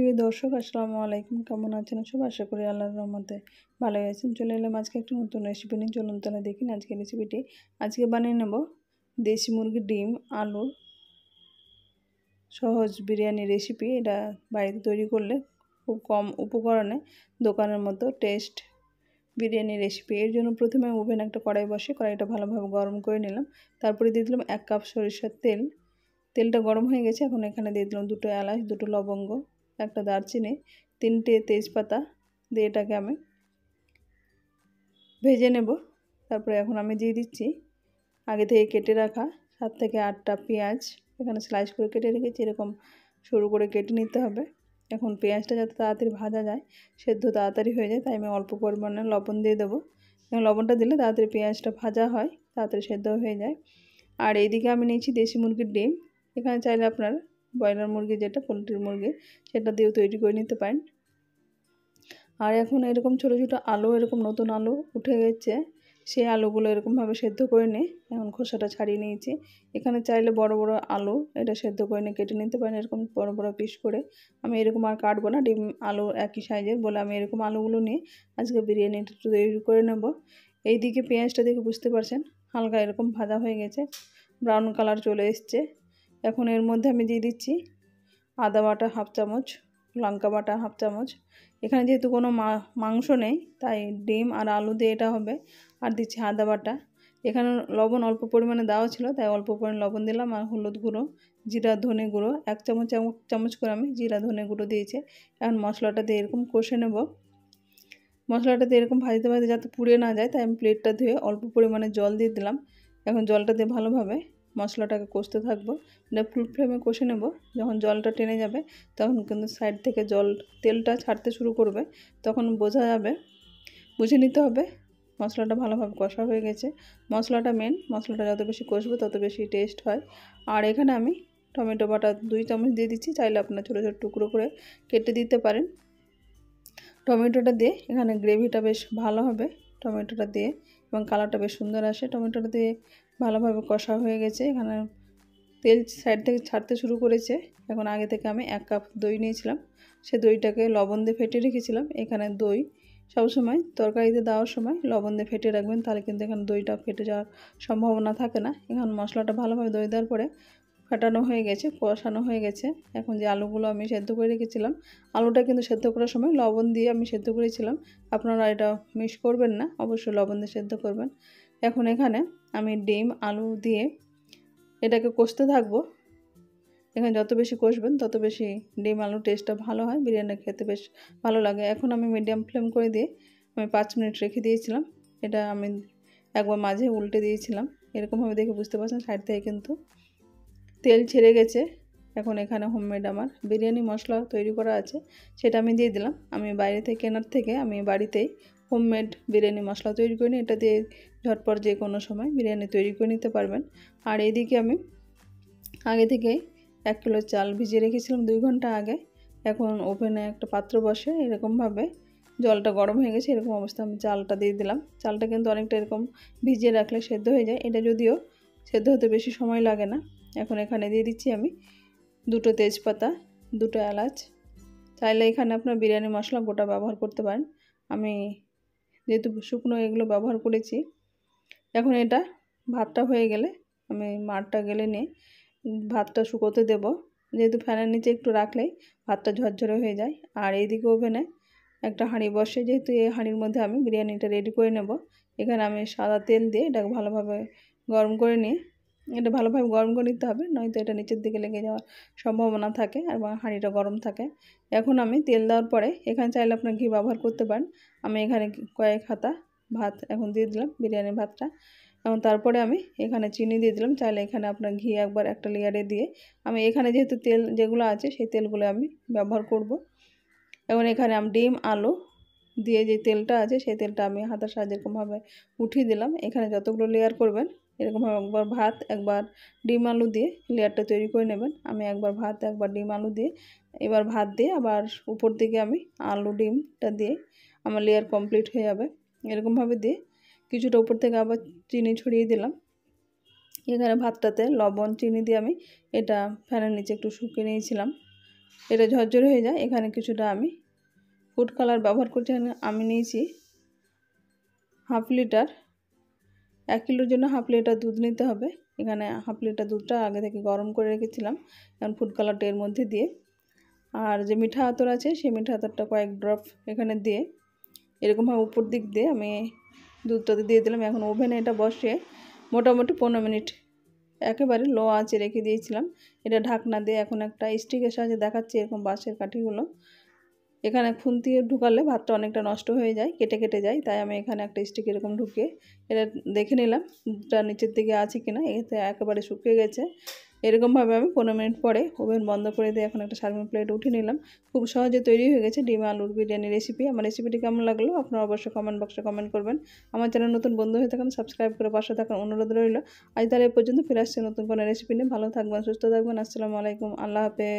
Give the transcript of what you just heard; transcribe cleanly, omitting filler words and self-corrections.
প্রিয় দর্শক, আসসালামু আলাইকুম। কেমন আছেন সব? আশা করি আল্লাহর রহমতে ভালো আছেন। চলে এলাম আজকে একটা নতুন রেসিপি নিয়ে। চলুন তাহলে দেখি আজকে রেসিপিটি। আজকে বানিয়ে নেব দেশি মুরগির ডিম আলুর সহজ বিরিয়ানি রেসিপি। এটা বাড়িতে তৈরি করলে খুব কম উপকরণে দোকানের মতো টেস্ট বিরিয়ানি রেসিপি। এর জন্য প্রথমে ওভেনে একটা কড়াই বসে কড়াইটা ভালোভাবে গরম করে নিলাম। তারপরে দিয়ে দিলাম 1 কাপ সরিষার তেল। তেলটা গরম হয়ে গেছে। এখন এখানে দিয়ে দিলাম 2টো এলাচ, 2টো লবঙ্গ, একটা দারচিনি, 3টে তেজপাতা দিয়ে এটাকে আমি ভেজে নেব। তারপরে এখন আমি দিয়ে দিচ্ছি আগে থেকে কেটে রাখা 7 থেকে 8টা পেঁয়াজ। এখানে স্লাইস করে কেটে রেখেছি, এরকম সরু করে কেটে নিতে হবে। এখন পেঁয়াজটা যাতে তাড়াতাড়ি ভাজা যায়, সেদ্ধ তাড়াতাড়ি হয়ে যায়, তাই আমি অল্প পরিমাণে লবণ দিয়ে দেবো। এবং লবণটা দিলে তাড়াতাড়ি পেঁয়াজটা ভাজা হয়, তাড়াতাড়ি সেদ্ধ হয়ে যায়। আর এইদিকে আমি নিয়েছি দেশি মুরগির ডিম। এখানে চাইলে আপনার ব্রয়লার মুরগি, যেটা পোলট্রির মুরগি, সেটা দিয়েও তৈরি করে নিতে পারেন। আর এখন এরকম ছোটো ছোটো আলু, এরকম নতুন আলু উঠে গেছে, সেই আলুগুলো এরকমভাবে সেদ্ধ করে নিয়ে এখন খোসাটা ছাড়িয়ে নিয়েছি। এখানে চাইলে বড় বড় আলু এটা সেদ্ধ করে নিয়ে কেটে নিতে পারেন, এরকম বড় বড় পিস করে। আমি এরকম আর কাটবো না, ডিম আলু একই সাইজের বলে আমি এরকম আলুগুলো নিয়ে আজকে বিরিয়ানিটা তৈরি করে নেব। এইদিকে পেঁয়াজটা দেখে বুঝতে পারছেন হালকা এরকম ভাজা হয়ে গেছে, ব্রাউন কালার চলে এসছে। এখন এর মধ্যে আমি দিয়ে দিচ্ছি আদা বাটা হাফ চামচ, লঙ্কা বাটা হাফ চামচ। এখানে যেহেতু কোনো মাংস নেই, তাই ডিম আর আলু দিয়ে এটা হবে। আর দিচ্ছি আদা বাটা। এখানে লবণ অল্প পরিমাণে দেওয়া ছিল, তাই অল্প পরিমাণে লবণ দিলাম। আর হলুদ গুঁড়ো, জিরা ধনে গুঁড়ো 1 চামচ করে আমি জিরা ধনে গুঁড়ো দিয়েছি। এখন মশলাটা দিয়ে এরকম কষে নেব। মশলাটা দিয়ে এরকম ভাজতে ভাজতে যাতে পুড়ে না যায়, তাই আমি প্লেটটা ধুয়ে অল্প পরিমাণে জল দিয়ে দিলাম। এখন জলটা দিয়ে ভালোভাবে মশলাটাকে কষতে থাকবো, ফুল ফ্লেমে কষে নেব। যখন জলটা টেনে যাবে তখন কিন্তু সাইড থেকে তেলটা ছাড়তে শুরু করবে, তখন বোঝা যাবে, বুঝে নিতে হবে মশলাটা ভালোভাবে কষা হয়ে গেছে। মশলাটা মেন, মশলাটা যত বেশি কষবে তত বেশি টেস্ট হয়। আর এখানে আমি টমেটো বাটা 2 চামচ দিয়ে দিচ্ছি, চাইলে আপনার ছোটো ছোটো টুকরো করে কেটে দিতে পারেন। টমেটোটা দিয়ে এখানে গ্রেভিটা বেশ ভালো হবে টমেটোটা দিয়ে, এবং কালারটা বেশ সুন্দর আসে। টমেটোটা দিয়ে ভালোভাবে কষা হয়ে গেছে। এখানে তেল সাইড থেকে ছাড়তে শুরু করেছে। এখন আগে থেকে আমি 1 কাপ দই নিয়েছিলাম, সে দইটাকে লবণ দিয়ে ফেটে রেখেছিলাম। এখানে দই সবসময় তরকারিতে দেওয়ার সময় লবণ দিয়ে ফেটে রাখবেন, তাহলে কিন্তু এখানে দইটা ফেটে যাওয়ার সম্ভাবনা থাকে না। এখন মশলাটা ভালোভাবে দই দেওয়ার পরে ফাটানো হয়ে গেছে, কষানো হয়ে গেছে। এখন যে আলুগুলো আমি সেদ্ধ করে রেখেছিলাম, আলুটা কিন্তু সেদ্ধ করার সময় লবণ দিয়ে আমি সেদ্ধ করেছিলাম। আপনারা এটা মিক্স করবেন না, অবশ্যই লবণ দিয়ে সেদ্ধ করবেন। এখন এখানে আমি ডিম আলু দিয়ে এটাকে কষতে থাকবো। এখানে যত বেশি কষবেন তত বেশি ডিম আলুর টেস্টটা ভালো হয়, বিরিয়ানি খেতে বেশ ভালো লাগে। এখন আমি মিডিয়াম ফ্লেম করে দিয়ে আমি 5 মিনিট রেখে দিয়েছিলাম। এটা আমি একবার মাঝে উল্টে দিয়েছিলাম, এরকমভাবে দেখে বুঝতে পারছেন সাইড থেকে কিন্তু তেল ছেড়ে গেছে। এখন এখানে হোমমেড আমার বিরিয়ানি মশলা তৈরি করা আছে, সেটা আমি দিয়ে দিলাম। আমি বাইরে থেকে কেনার থেকে আমি বাড়িতেই হোমমেড বিরিয়ানি মশলা তৈরি করে নিই, এটা দিয়ে ঝটপট যে কোনো সময় বিরিয়ানি তৈরি করে নিতে পারবেন। আর এইদিকে আমি আগে থেকে 1 কিলো চাল ভিজিয়ে রেখেছিলাম 2 ঘন্টা আগে। এখন ওভেনে একটা পাত্র বসে এরকমভাবে জলটা গরম হয়ে গেছে, এরকম অবস্থা আমি চালটা দিয়ে দিলাম। চালটা কিন্তু অনেকটা এরকম ভিজিয়ে রাখলে সেদ্ধ হয়ে যায়, এটা যদিও সেদ্ধ হতে বেশি সময় লাগে না। এখন এখানে দিয়ে দিচ্ছি আমি 2টো তেজপাতা, 2টো এলাচ। চাইলে এখানে আপনার বিরিয়ানি মশলা গোটা ব্যবহার করতে পারেন, আমি যেহেতু শুকনো এগুলো ব্যবহার করেছি। এখন এটা ভাতটা হয়ে গেলে আমি মাড়টা গেলে নিয়ে ভাতটা শুকোতে দেব, যেহেতু ফ্যানের নিচে একটু রাখলেই ভাতটা ঝরঝরে হয়ে যায়। আর এইদিকে ওভেনে একটা হাঁড়ি বসে, যেহেতু এই হাঁড়ির মধ্যে আমি বিরিয়ানিটা রেডি করে নেব। এখানে আমি সাদা তেল দিয়ে এটাকে ভালোভাবে গরম করে নিয়ে এটা ভালোভাবে গরম করে নিতে হবে, নয়তো এটা নিচের দিকে লেগে যাওয়ার সম্ভাবনা থাকে আর হাঁড়িটা গরম থাকে। এখন আমি তেল দেওয়ার পরে এখানে চাইলে আপনার ঘি ব্যবহার করতে পারেন। আমি এখানে কয়েক হাতা ভাত এখন দিয়ে দিলাম, বিরিয়ানির ভাতটা। এবং তারপরে আমি এখানে চিনি দিয়ে দিলাম, চাইলে এখানে আপনার ঘি একবার একটা লেয়ারে দিয়ে আমি এখানে যেহেতু তেল যেগুলো আছে সেই তেলগুলো আমি ব্যবহার করব। এখন এখানে আমি ডিম আলু দিয়ে যে তেলটা আছে সেই তেলটা আমি হাতার সাহায্যে এরকমভাবে উঠিয়ে দিলাম। এখানে যতগুলো লেয়ার করবেন এরকমভাবে একবার ভাত একবার ডিম আলু দিয়ে লেয়ারটা তৈরি করে নেবেন। আমি একবার ভাত একবার ডিম আলু দিয়ে, এবার ভাত দিয়ে আবার উপর দিকে আমি আলু ডিমটা দিয়ে আমার লেয়ার কমপ্লিট হয়ে যাবে। এরকমভাবে দিয়ে কিছুটা উপর থেকে আবার চিনি ছড়িয়ে দিলাম। এখানে ভাতটাতে লবণ চিনি দিয়ে আমি এটা ফ্যানের নিচে একটু শুকিয়ে নিয়েছিলাম। এটা ঝরঝরে হয়ে যায়। এখানে কিছুটা আমি ফুড কালার ব্যবহার করছি। আমি নিয়েছি হাফ লিটার, 1 কিলোর জন্য হাফ লিটার দুধ নিতে হবে। এখানে হাফ লিটার দুধটা আগে থেকে গরম করে রেখেছিলাম। এখন ফুড কালারটা এর মধ্যে দিয়ে, আর যে মিঠা আতর আছে সেই মিঠা আতরটা কয়েক ড্রপ এখানে দিয়ে এরকমভাবে উপর দিক দিয়ে আমি দুধটাতে দিয়ে দিলাম। এখন ওভেনে এটা বসিয়ে মোটামুটি 15 মিনিট একেবারে লো আঁচে রেখে দিয়েছিলাম। এটা ঢাকনা দিয়ে এখন একটা স্টিকের সাহায্যে দেখাচ্ছি এরকম বাঁশের কাঠিগুলো। এখানে খুন্তি ঢুকালে ভাতটা অনেকটা নষ্ট হয়ে যায়, কেটে কেটে যায়, তাই আমি এখানে একটা স্টিক এরকম ঢুকিয়ে এটা দেখে নিলাম দুধটা নিচের দিকে আছে কিনা। এতে একেবারে শুকিয়ে গেছে। এরকমভাবে আমি 15 মিনিট পরে ওভেন বন্ধ করে দিয়ে এখন একটা সার্ভিং প্লেট উঠিয়ে নিলাম। খুব সহজে তৈরি হয়ে গেছে ডিম আলুর বিরিয়ানি রেসিপি। আমার রেসিপিটি কেমন লাগলো আপনারা অবশ্যই কমেন্ট বক্সে কমেন্ট করবেন। আমার চ্যানেল নতুন বন্ধু হয়ে থাকেন সাবস্ক্রাইব করে পাশে থাকার অনুরোধ রইল। আজ তাহলে এই পর্যন্ত, ফিরে আসছে নতুন কোনো রেসিপি নিয়ে। ভালো থাকবেন, সুস্থ থাকবেন। আসসালামু আলাইকুম, আল্লাহ হাফেজ।